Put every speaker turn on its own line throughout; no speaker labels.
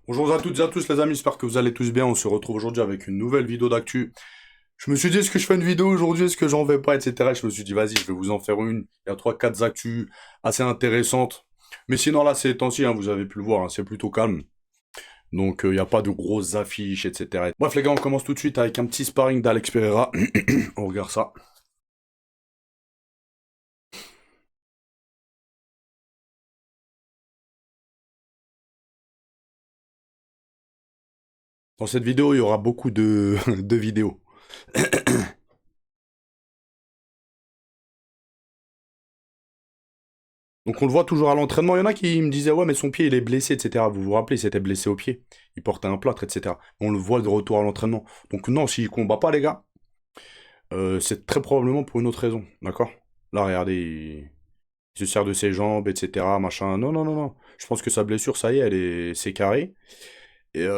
Bonjour à toutes et à tous les amis, j'espère que vous allez tous bien. On se retrouve aujourd'hui avec une nouvelle vidéo d'actu. Je me suis dit, est-ce que je fais une vidéo aujourd'hui, est-ce que j'en vais pas, etc. Je me suis dit, vas-y, je vais vous en faire une. Il y a trois, quatre actus assez intéressantes. Mais sinon, là, ces temps-ci, hein, vous avez pu le voir, hein, c'est plutôt calme. Donc, il n'y a pas de grosses affiches, etc. Bref, les gars, on commence tout de suite avec un petit sparring d'Alex Pereira. On regarde ça. Dans cette vidéo, il y aura beaucoup de, de vidéos. Donc on le voit toujours à l'entraînement. Il y en a qui me disaient, ouais, mais son pied, il est blessé, etc. Vous vous rappelez, il s'était blessé au pied. Il portait un plâtre, etc. On le voit de retour à l'entraînement. Donc non, s'il combat pas, les gars, c'est très probablement pour une autre raison. D'accord? Là, regardez, il se sert de ses jambes, etc. Machin. Non, non, non, non. Je pense que sa blessure, ça y est, c'est carré. Et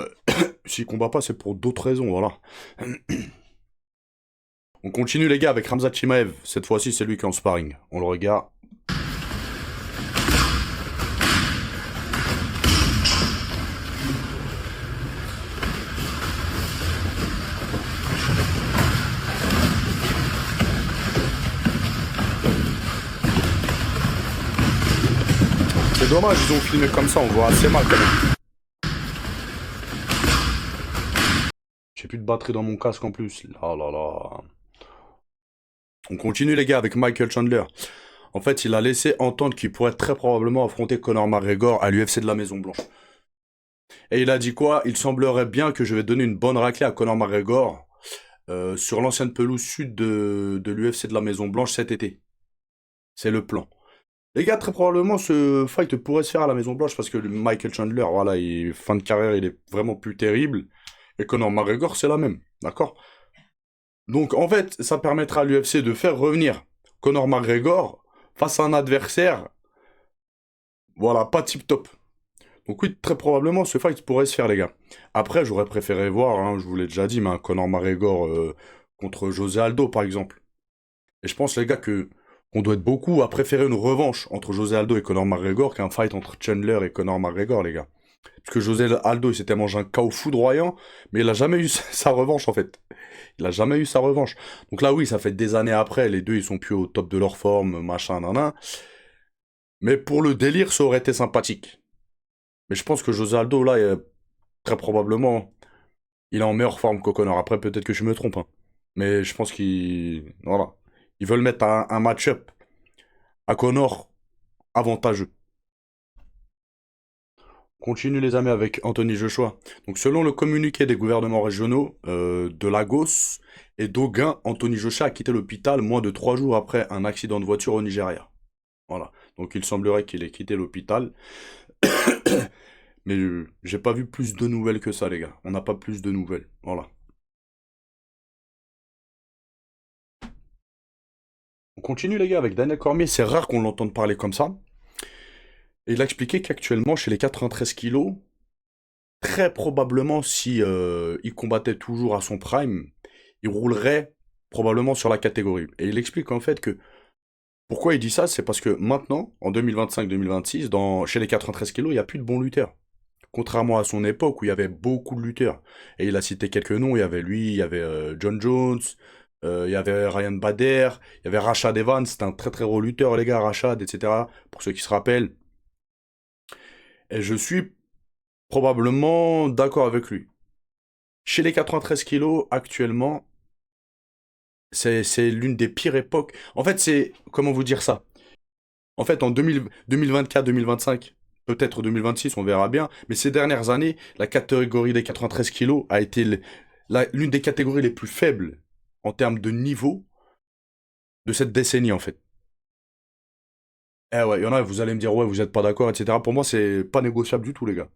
s'il combat pas, c'est pour d'autres raisons, voilà. On continue, les gars, avec Ramzat Chimaev. Cette fois-ci, c'est lui qui est en sparring. On le regarde. C'est dommage, ils ont filmé comme ça, on voit assez mal quand même. J'ai plus de batterie dans mon casque en plus. Là, là, là. On continue les gars avec Michael Chandler. En fait, il a laissé entendre qu'il pourrait très probablement affronter Conor McGregor à l'UFC de la Maison Blanche. Et il a dit quoi? Il semblerait bien que je vais donner une bonne raclée à Conor McGregor sur l'ancienne pelouse sud de l'UFC de la Maison Blanche cet été. C'est le plan. Les gars, très probablement, ce fight pourrait se faire à la Maison Blanche parce que Michael Chandler, voilà, fin de carrière, il est vraiment plus terrible. Et Conor McGregor, c'est la même. D'accord? Donc en fait, ça permettra à l'UFC de faire revenir Conor McGregor face à un adversaire, voilà, pas tip top. Donc oui, très probablement, ce fight pourrait se faire, les gars. Après, j'aurais préféré voir, hein, je vous l'ai déjà dit, mais un Conor McGregor contre José Aldo, par exemple. Et je pense, les gars, que on doit être beaucoup à préférer une revanche entre José Aldo et Conor McGregor qu'un fight entre Chandler et Conor McGregor, les gars. Parce que José Aldo, il s'était mangé un KO foudroyant, mais il a jamais eu sa revanche, en fait. Il a jamais eu sa revanche. Donc là, oui, ça fait des années après, les deux, ils sont plus au top de leur forme, machin, nan. Mais pour le délire, ça aurait été sympathique. Mais je pense que José Aldo, là, très probablement, il est en meilleure forme qu'O'Connor. Après, peut-être que je me trompe, hein. Mais je pense qu'ils... Voilà. Ils veulent mettre un match-up à Connor avantageux. Continue les amis avec Anthony Joshua. Donc selon le communiqué des gouvernements régionaux de Lagos et d'Ogun, Anthony Joshua a quitté l'hôpital moins de 3 jours après un accident de voiture au Nigeria. Voilà. Donc il semblerait qu'il ait quitté l'hôpital. Mais j'ai pas vu plus de nouvelles que ça, les gars. On n'a pas plus de nouvelles. Voilà. On continue, les gars, avec Daniel Cormier. C'est rare qu'on l'entende parler comme ça. Et il a expliqué qu'actuellement, chez les 93 kilos, très probablement, si il combattait toujours à son prime, il roulerait probablement sur la catégorie. Et il explique en fait que pourquoi il dit ça, c'est parce que maintenant, en 2025-2026, chez les 93 kilos, il n'y a plus de bons lutteurs. Contrairement à son époque où il y avait beaucoup de lutteurs. Et il a cité quelques noms, il y avait lui, il y avait John Jones, il y avait Ryan Bader, il y avait Rashad Evans, c'était un très très gros lutteur les gars, Rashad, etc. Pour ceux qui se rappellent. Et je suis probablement d'accord avec lui. Chez les 93 kilos, actuellement, c'est l'une des pires époques. En fait, c'est... Comment vous dire ça? En fait, en 2024-2025, peut-être 2026, on verra bien, mais ces dernières années, la catégorie des 93 kilos a été l'une des catégories les plus faibles en termes de niveau de cette décennie, en fait. Eh ouais, il y en a, vous allez me dire, ouais, vous êtes pas d'accord, etc. Pour moi, c'est pas négociable du tout, les gars.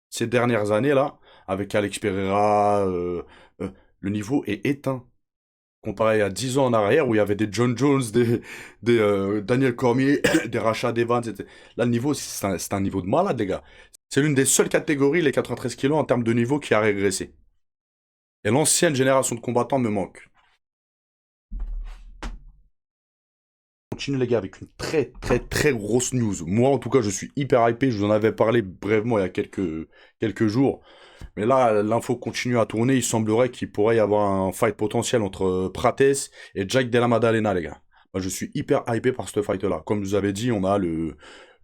Ces dernières années-là, avec Alex Pereira, euh, le niveau est éteint. Comparé à 10 ans en arrière où il y avait des John Jones, des Daniel Cormier, des Rashad Evans, etc. Là, le niveau, c'est un niveau de malade, les gars. C'est l'une des seules catégories, les 93 kilos, en termes de niveau qui a régressé. Et l'ancienne génération de combattants me manque. Continue les gars avec une très très très grosse news. Moi en tout cas je suis hyper hypé, je vous en avais parlé brièvement il y a quelques jours. Mais là l'info continue à tourner, il semblerait qu'il pourrait y avoir un fight potentiel entre Prates et Jack Della Maddalena les gars. Moi je suis hyper hypé par ce fight là. Comme je vous avais dit, on a le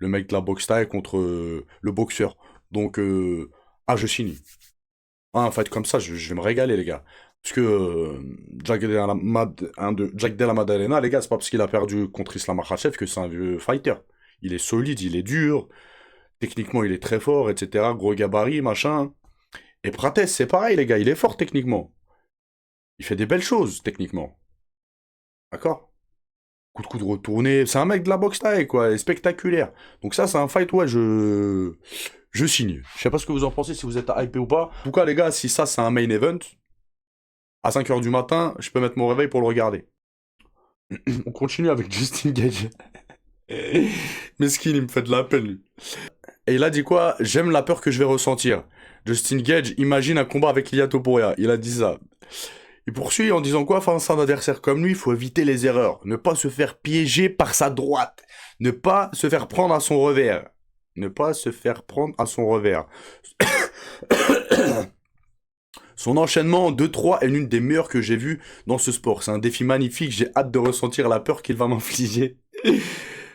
mec de la boxe thaï contre le boxeur. Donc je signe. Ah, un fight comme ça, je vais me régaler, les gars. Parce que Jack Della Maddalena, les gars, c'est pas parce qu'il a perdu contre Islam Makhachev que c'est un vieux fighter. Il est solide, il est dur, techniquement il est très fort, etc. Gros gabarit, machin. Et Prates, c'est pareil, les gars, il est fort techniquement. Il fait des belles choses, techniquement. D'accord? Coup de coude retourné. C'est un mec de la boxe taille, quoi, et spectaculaire. Donc ça, c'est un fight, ouais, je signe. Je sais pas ce que vous en pensez, si vous êtes hypé ou pas. En tout cas, les gars, si ça, c'est un main event, à 5 h du matin, je peux mettre mon réveil pour le regarder. On continue avec Justin Gage. Mesquine, il me fait de la peine, lui. Et il a dit quoi? J'aime la peur que je vais ressentir. Justin Gage imagine un combat avec Ilia Topuria. Il a dit ça. Il poursuit en disant quoi? Face à un adversaire comme lui, il faut éviter les erreurs. Ne pas se faire piéger par sa droite. Ne pas se faire prendre à son revers. Ne pas se faire prendre à son revers. Son enchaînement en 2-3 est l'une des meilleures que j'ai vues dans ce sport. C'est un défi magnifique, j'ai hâte de ressentir la peur qu'il va m'infliger.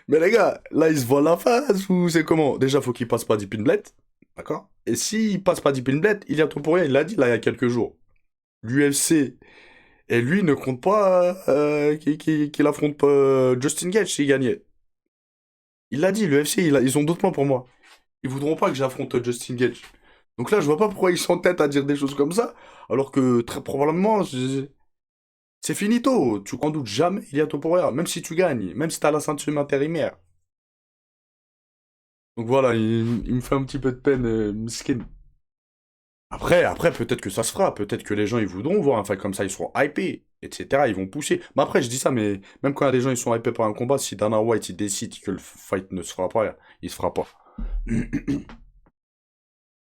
Mais les gars, là il se voit la face ou c'est comment? Déjà faut qu'il passe pas Deep in Bled, d'accord? Et s'il passe pas Deep in Bled, il y a tout pour rien, il l'a dit là il y a quelques jours. L'UFC et lui ne compte pas qu'il affronte pas Justin Gage s'il gagnait. Il l'a dit, l'UFC ils ont d'autres plans pour moi. Ils voudront pas que j'affronte Justin Gage. Donc là, je vois pas pourquoi ils s'entêtent à dire des choses comme ça, alors que très probablement, c'est finito. Tu en doutes jamais, il y a Topuria, même si tu gagnes, même si t'as la ceinture intérimaire. Donc voilà, il me fait un petit peu de peine, Miskin. Après, peut-être que ça se fera, peut-être que les gens, ils voudront voir un fight comme ça, ils seront hypés, etc., ils vont pousser. Mais après, je dis ça, mais même quand il y a des gens, ils sont hypés par un combat, si Dana White, il décide que le fight ne se fera pas, il se fera pas.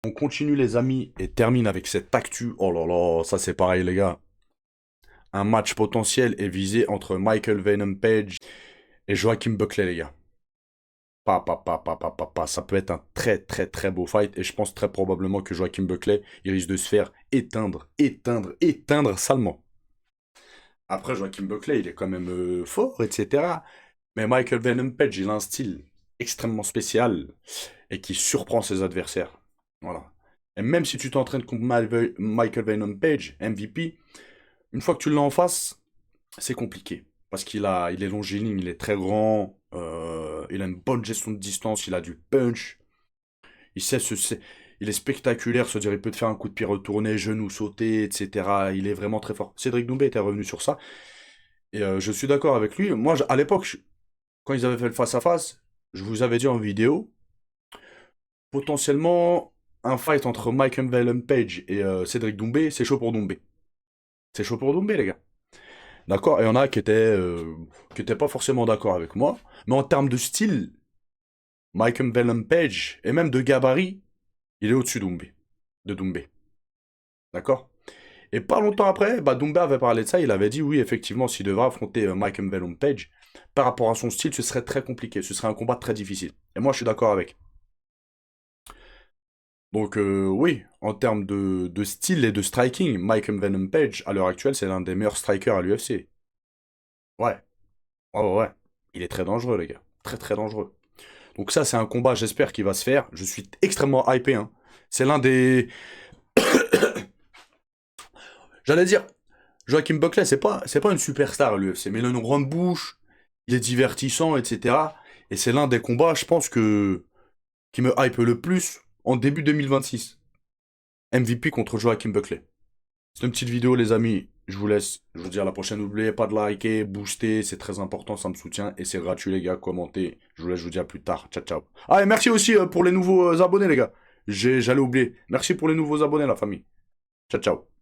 On continue les amis et termine avec cette actu. Oh là là, ça c'est pareil les gars. Un match potentiel est visé entre Michael Venom Page et Joachim Buckley les gars. Ça peut être un très très très beau fight et je pense très probablement que Joachim Buckley il risque de se faire éteindre salement. Après Joachim Buckley il est quand même fort etc. Mais Michael Venom Page il a un style extrêmement spécial et qui surprend ses adversaires. Voilà. Et même si tu t'entraînes contre Michael Venom Page, MVP, une fois que tu l'as en face, c'est compliqué. Parce il est longiligne, il est très grand, il a une bonne gestion de distance, il a du punch, il sait il est spectaculaire, c'est-à-dire il peut te faire un coup de pied retourné, genou sauté, etc. Il est vraiment très fort. Cédric Doumbé était revenu sur ça, et je suis d'accord avec lui. Moi, à l'époque, quand ils avaient fait le face-à-face, je vous avais dit en vidéo, potentiellement, un fight entre Michael Venom Page et Cédric Doumbé, c'est chaud pour Doumbé. C'est chaud pour Doumbé, les gars. D'accord? Et il y en a qui étaient pas forcément d'accord avec moi. Mais en termes de style, Michael Venom Page, et même de gabarit, il est au-dessus de Doumbé. D'accord? Et pas longtemps après, bah, Doumbé avait parlé de ça, il avait dit oui, effectivement, s'il devait affronter Michael Venom Page, par rapport à son style, ce serait très compliqué, ce serait un combat très difficile. Et moi, je suis d'accord avec. Donc oui, en termes de style et de striking, Michael Venom Page, à l'heure actuelle, c'est l'un des meilleurs strikers à l'UFC. Ouais, ouais. Il est très dangereux, les gars. Très très dangereux. Donc ça, c'est un combat, j'espère, qu'il va se faire. Je suis extrêmement hypé. Hein. C'est l'un des... J'allais dire, Joachim Buckley, c'est pas une superstar à l'UFC, mais il a une grande bouche, il est divertissant, etc. Et c'est l'un des combats, je pense, qui me hype le plus en début 2026. MVP contre Joachim Buckley. C'est une petite vidéo, les amis. Je vous laisse. Je vous dis à la prochaine. N'oubliez pas de liker, booster. C'est très important. Ça me soutient. Et c'est gratuit, les gars. Commentez. Je vous laisse. Je vous dis à plus tard. Ciao, ciao. Ah, et merci aussi pour les nouveaux abonnés, les gars. J'allais oublier. Merci pour les nouveaux abonnés, la famille. Ciao, ciao.